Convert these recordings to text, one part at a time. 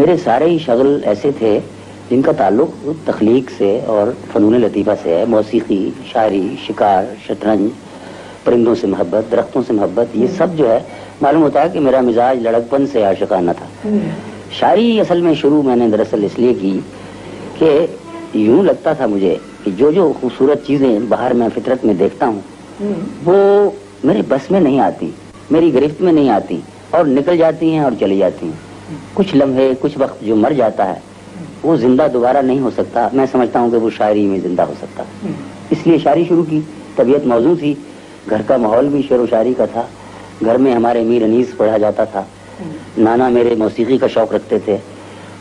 میرے سارے ہی شغل ایسے تھے جن کا تعلق تخلیق سے اور فنون لطیفہ سے ہے. موسیقی، شاعری، شکار، شطرنج، پرندوں سے محبت، درختوں سے محبت، یہ سب جو ہے معلوم ہوتا ہے کہ میرا مزاج لڑکپن سے عاشقانہ تھا. شاعری اصل میں شروع میں نے دراصل اس لیے کی کہ یوں لگتا تھا مجھے کہ جو خوبصورت چیزیں باہر میں فطرت میں دیکھتا ہوں وہ میرے بس میں نہیں آتی، میری گرفت میں نہیں آتی اور نکل جاتی ہیں اور چلی جاتی ہیں. کچھ لمحے، کچھ وقت جو مر جاتا ہے وہ زندہ دوبارہ نہیں ہو سکتا. میں سمجھتا ہوں کہ وہ شاعری میں زندہ ہو سکتا. اس لیے شاعری شروع کی. طبیعت موزوں تھی، گھر کا ماحول بھی شعر و شاعری کا تھا. گھر میں ہمارے میر انیس پڑھا جاتا تھا. نانا میرے موسیقی کا شوق رکھتے تھے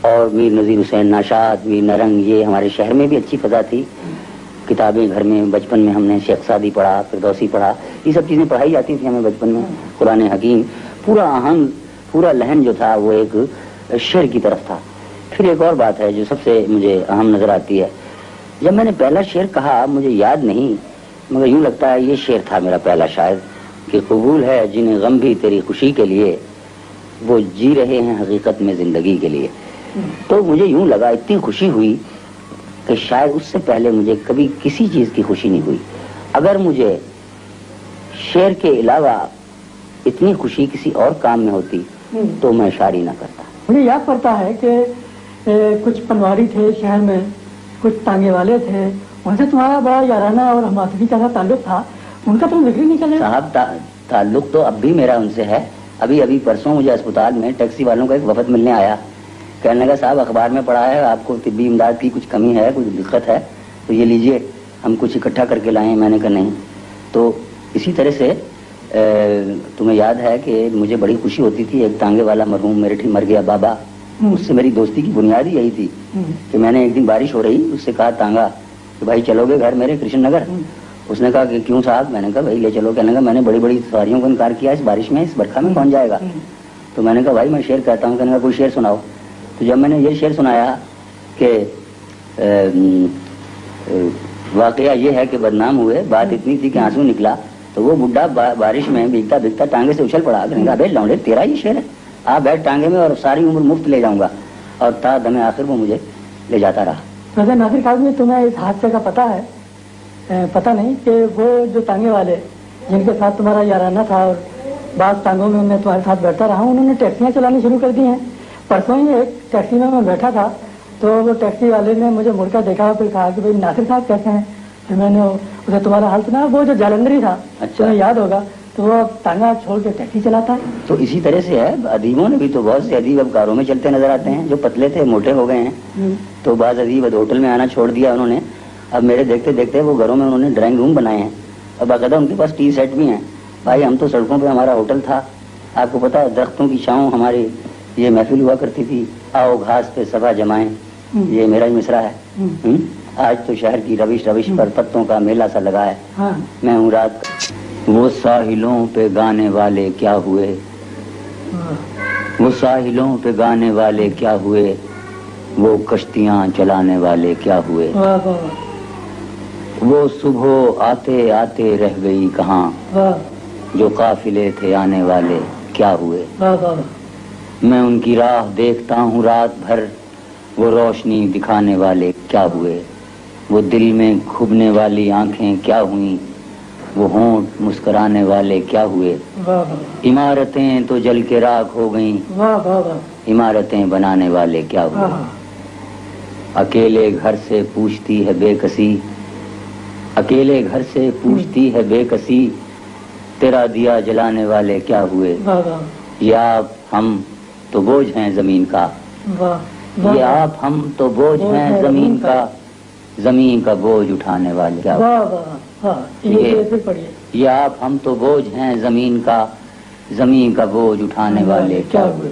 اور میر نذیر حسین ناشاد، میر نرنگ، یہ ہمارے شہر میں بھی اچھی فضا تھی. کتابیں گھر میں بچپن میں ہم نے شیخ سعدی پڑھا، فردوسی پڑھا، یہ سب چیزیں پڑھائی جاتی تھیں ہمیں بچپن میں. قرآن حکیم، پورا آہنگ، پورا لہن جو تھا وہ ایک شعر کی طرف تھا. پھر ایک اور بات ہے جو سب سے مجھے اہم نظر آتی ہے. جب میں نے پہلا شعر کہا مجھے یاد نہیں، مگر یوں لگتا ہے یہ شعر تھا میرا پہلا شاعر کہ قبول ہے جنہیں غم بھی تیری خوشی کے لیے، وہ جی رہے ہیں حقیقت میں زندگی کے لیے. تو مجھے یوں لگا، اتنی خوشی ہوئی کہ شاید اس سے پہلے مجھے کبھی کسی چیز کی خوشی نہیں ہوئی. اگر مجھے شعر کے علاوہ اتنی خوشی کسی اور کام میں ہوتی تو میں شاعری نہ کرتا. مجھے یاد پڑتا ہے کہ کچھ پنواری تھے شہر میں، کچھ ٹانگے والے تھے، ان سے تمہارا بڑا یارانہ اور ہمدردی کا تعلق تھا. ان کا تم ذکر نہیں کرے صاحب. تعلق تو اب بھی میرا ان سے ہے. ابھی پرسوں مجھے اسپتال میں ٹیکسی والوں کا ایک وفد ملنے آیا. کہنے لگا صاحب اخبار میں پڑھا ہے آپ کو طبی امداد کی کچھ کمی ہے، کچھ دقت ہے، تو یہ لیجئے ہم کچھ اکٹھا کر کے لائیں. میں نے کہا نہیں. تو اسی طرح سے تمہیں یاد ہے کہ مجھے بڑی خوشی ہوتی تھی. ایک ٹانگے والا مرحوم میرے ٹھیک مر گیا بابا، اس سے میری دوستی کی بنیاد ہی یہی تھی کہ میں نے ایک دن بارش ہو رہی اس سے کہا ٹانگا کہ بھائی چلو گے گھر میرے کرشن نگر. اس نے کہا کہ کیوں صاحب؟ میں نے کہا بھائی لے چلو. کہنے لگا میں نے بڑی بڑی سواریوں کو انکار کیا، اس بارش میں، اس برکھا میں کون جائے گا؟ تو میں نے کہا بھائی میں شعر کہتا ہوں. کہنے لگا کوئی شعر سناؤ. تو جب میں نے یہ شعر سنایا کہ واقعہ یہ ہے کہ بدنام ہوئے، بات اتنی تھی کہ آنسو نکلا، تو وہ بڈھا بارش میں بھیگتا بھیگتا ٹانگے سے اچھل پڑا. کہنے لگا بھائی لونڈے تیرا یہ شعر ہے، آپ بیٹھ ٹانگے میں اور ساری عمر مفت لے جاؤں گا. اور تا دم آخر وہ مجھے لے جاتا رہا. ویسے ناصر کاظمی تمہیں اس حادثے کا پتہ ہے؟ پتہ نہیں کہ وہ جو ٹانگے والے جن کے ساتھ تمہارا یارانہ تھا اور بعض ٹانگوں میں میں تمہارے ساتھ بیٹھتا رہا ہوں، انہوں نے ٹیکسیاں چلانی شروع کر دی ہیں. پرسوں ہی ایک ٹیکسی میں بیٹھا تھا تو وہ ٹیکسی والے نے مجھے مڑ کر دیکھا، پھر کہا کہ بھائی ناصر صاحب کیسے ہیں؟ پھر میں نے اسے تمہارا حال سنا. وہ جو جالندری تھا، تمہیں یاد ہوگا، تو وہ ٹانگا چھوڑ کے ٹیکسی چلاتا ہے. تو اسی طرح سے ہے. ادیبوں نے بھی تو بہت سے ادیب اب کاروں میں چلتے نظر آتے ہیں. جو پتلے تھے موٹے ہو گئے ہیں. تو بعض ادیب ہوٹل میں آنا چھوڑ دیا انہوں نے. اب میرے دیکھتے دیکھتے وہ گھروں میں انہوں نے ڈرائنگ روم بنائے ہیں اور باقاعدہ ان کے پاس ٹی سیٹ بھی ہیں. بھائی ہم تو سڑکوں پہ ہمارا ہوٹل تھا، آپ کو پتا درختوں کی چھاؤں ہماری یہ محفل ہوا کرتی تھی. آؤ گھاس پہ صبا جمائیں، یہ میرا ہی مصرع ہے. آج تو شہر کی روش پر پتوں کا میلہ سا لگا ہے. میں ہوں رات. وہ ساحلوں پہ گانے والے کیا ہوئے، وہ ساحلوں پہ گانے والے کیا ہوئے، وہ کشتیاں چلانے والے کیا ہوئے، وہ صبح آتے آتے رہ گئی کہاں، جو قافلے تھے آنے والے کیا ہوئے. میں ان کی راہ دیکھتا ہوں رات بھر، وہ روشنی دکھانے والے کیا ہوئے، وہ دل میں کھبنے والی آنکھیں کیا ہوئیں، وہ ہونٹ مسکرانے والے کیا ہوئے. عمارتیں تو جل کے راکھ ہو گئیں، عمارتیں بنانے والے کیا ہوئے. اکیلے گھر سے پوچھتی ہے بے کسی، اکیلے گھر سے پوچھتی ہے بے کسی، تیرا دیا جلانے والے کیا ہوئے. یہ آپ ہم تو بوجھ ہیں زمین کا، یہ آپ ہم تو بوجھ ہیں زمین کا، زمین کا بوجھ اٹھانے والے کیا ہوئے. یہ آپ ہم تو بوجھ ہیں زمین کا، زمین کا بوجھ اٹھانے والے کیا ہوئے.